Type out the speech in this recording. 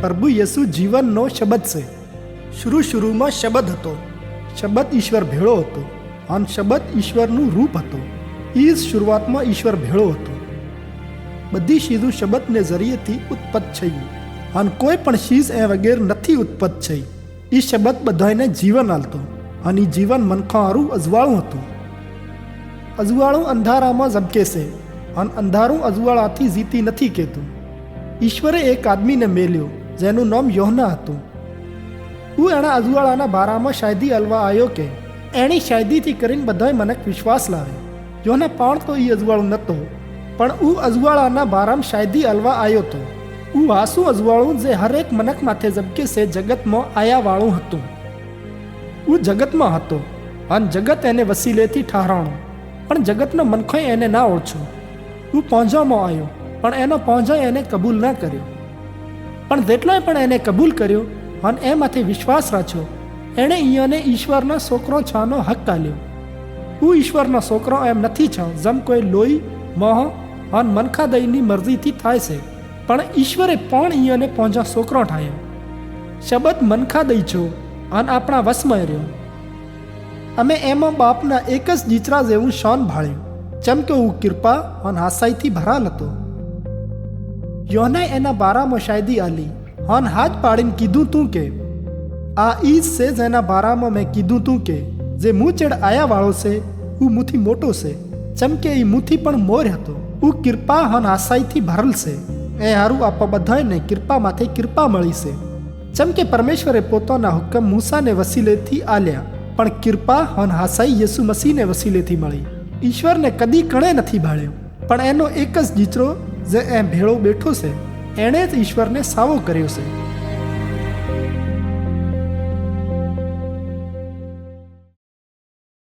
प्रभु येसु जीवननो शब्द से। शुरू में शब्द हतो, शब्द ईश्वर भेळो हतो अने शब्द ईश्वरનું रूप हतो। ई शुरुआत में ईश्वर भेळो हतो। बधी चीजों शब्द ने जरिए थी उत्पन्न थई अने कोई पण चीज ए वगैर नथी उत्पन्न थई। ई शब्द बधाने जीवन आलतो अने ई जीवन मनखा हारू अजवाळुं हतुं। अजवाळुं अंधारामां ઝબકે છે अने अंधारुं अजवाळाथी जीती नथी कहेतुं। ईश्वरे एक आदमी ने मेल्यो जेनुं नाम योहना हतुं। હું એના અજવાળાના બારામાં શાયદી હલવા આવ્યો કે એની શાયદીથી કરીને બધાય મને વિશ્વાસ લાવે। જોને પણ તો એ અજવાળું નહોતો, પણ હું અજવાળાના બારામાં શાયદી હલવા આવ્યો હતો। હું વાસું અજવાળું જે હરેક મનક માથે ઝબકે છે જગતમાં આયાવાળું હતું। હું જગતમાં હતો અને જગત એને વસીલેથી ઠારાણું, પણ જગતનો મનખોય એને ના ઓળખ્યો। હું પહોંચવામાં આવ્યો, પણ એનો પહોંચાય એને કબૂલ ના કર્યો। પણ જેટલોય પણ એને કબૂલ કર્યો અને એમાંથી વિશ્વાસ રાખ્યો, એણે અહીંયાને ઈશ્વરના છોકરો છાનો હક આલ્યો। હું ઈશ્વરના છોકરો એમ નથી છા જેમ કોઈ લોહી મોહ અને મનખાદયની મરજીથી થાય છે, પણ ઈશ્વરે પણ અહીંયાને પહોંચા છોકરો ઠાયો। શબ્દ મનખાદય છો અને આપણા વશમાં રહ્યો। અમે એમાં બાપના એક જ દીકરા જેવું શાન ભાળ્યું, જેમ કે હું કૃપા અને હાસાઈથી ભરાલ હતો। યોહનાએ એના બારામાં શાયદી આલી અને હાથ પાડીને કીધું તું કે આ ઈ જ છે જેના બારામાં મેં કીધું તું કે જે મું ચેડ આયાવાળો છે હું મુથી મોટો છે, જેમ કે એ મુથી પણ મોર હતો। હું કૃપા અને આશાઈથી ભરેલ છે, એ હારું આપવા બધાને કૃપામાંથી કૃપા મળી છે। જેમ કે પરમેશ્વરે પોતાના હુકમ મૂસાને વસીલેથી આલ્યા, પણ કૃપા અને આશાઈ યેસુ મસીહને વસીલેથી મળી। ઈશ્વરને કદી કણે નથી ભાળ્યો, પણ એનો એક જ દીકરો જે એ ભેળો બેઠો છે એણે જ ઈશ્વરને સાવો કર્યો છે।